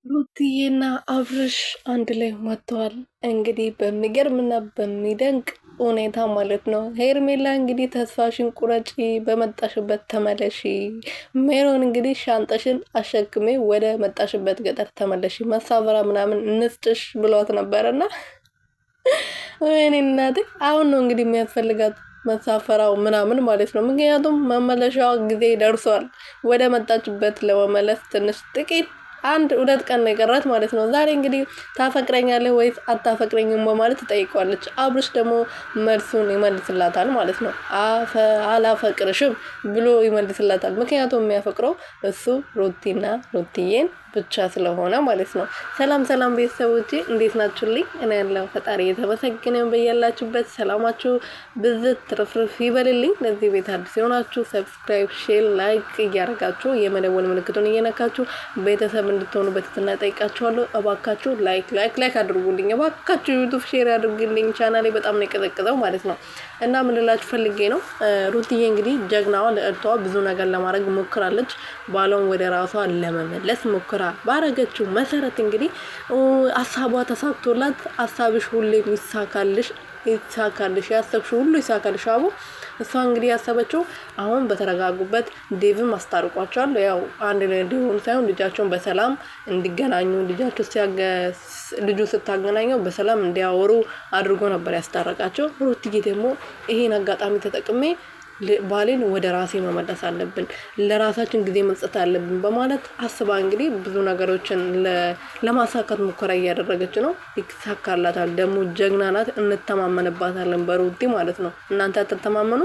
ሩትዬና አብርሽ አንድ ላይ መጥተዋል። እንግዲህ በሚገርምና በሚደንቅ ሁኔታ ማለት ነው። ሄርሜላ እንግዲህ ተስፋሽን ቁረጪ፣ በመጣሽበት ተመለሺ። ሜሮን እንግዲህ ሻንጠሽን አሸክሜ ወደ መጣሽበት ገጠር ተመለሺ፣ መሳፈራ ምናምን እንስጥሽ ብሏት ነበረና ወይኔ እናቴ አሁን ነው እንግዲህ የሚያስፈልጋት መሳፈራው ምናምን ማለት ነው። ምክንያቱም መመለሻዋ ጊዜ ደርሷል። ወደ መጣችበት ለመመለስ ትንሽ ጥቂት አንድ ሁለት ቀን ነው የቀራት ማለት ነው። ዛሬ እንግዲህ ታፈቅረኛለህ ወይስ አታፈቅረኝም በማለት ትጠይቀዋለች። አብርሽ ደግሞ መልሱን ይመልስላታል ማለት ነው። አላፈቅርሽም ብሎ ይመልስላታል። ምክንያቱም የሚያፈቅረው እሱ ሩቲና ሩቲዬን ብቻ ስለሆነ ማለት ነው። ሰላም ሰላም ቤተሰቦቼ እንዴት ናችሁልኝ? እኔ ያለው ፈጣሪ የተመሰገነ በያላችሁበት ሰላማችሁ ብዝት ትርፍርፍ ይበልልኝ። ለዚህ ቤት አዲስ የሆናችሁ ሰብስክራይብ፣ ሼር፣ ላይክ እያደረጋችሁ የመደወል ምልክቱን እየነካችሁ ቤተሰብ እንድትሆኑ በትህትና ጠይቃችኋለሁ። እባካችሁ ላይክ አድርጉልኝ። እባካችሁ ዩቲዩብ ሼር አድርጉልኝ። ቻናሌ በጣም ነው የቀዘቀዘው ማለት ነው። እና ምን ልላችሁ ፈልጌ ነው ሩትዬ እንግዲህ ጀግናዋ ለእርቷ ብዙ ነገር ለማድረግ ሞክራለች። ባሏን ወደ ራሷ ለመመለስ ሞክራ ባረገችው መሰረት እንግዲህ ሀሳቧ ተሳክቶላት ሀሳብሽ ሁሌም ይሳካልሽ ያሰብሽው ሁሉ ይሳካልሽ አቡ። እሷ እንግዲህ ያሰበችው አሁን በተረጋጉበት ዴቭም አስታርቋቸዋል። ያው አንድ ላይ እንዲሆኑ ሳይሆን ልጃቸውን በሰላም እንዲገናኙ ልጁ ስታገናኘው በሰላም እንዲያወሩ አድርጎ ነበር ያስታረቃቸው። ሩትዬ ደግሞ ይሄን አጋጣሚ ተጠቅሜ ባሌን ወደ ራሴ መመለስ አለብን፣ ለራሳችን ጊዜ መስጠት አለብን በማለት አስባ እንግዲህ ብዙ ነገሮችን ለማሳካት ሙከራ እያደረገች ነው። ይሳካላታል። ደግሞ ጀግና ናት፣ እንተማመንባታለን በሩቲ ማለት ነው። እናንተ አትተማመኑ?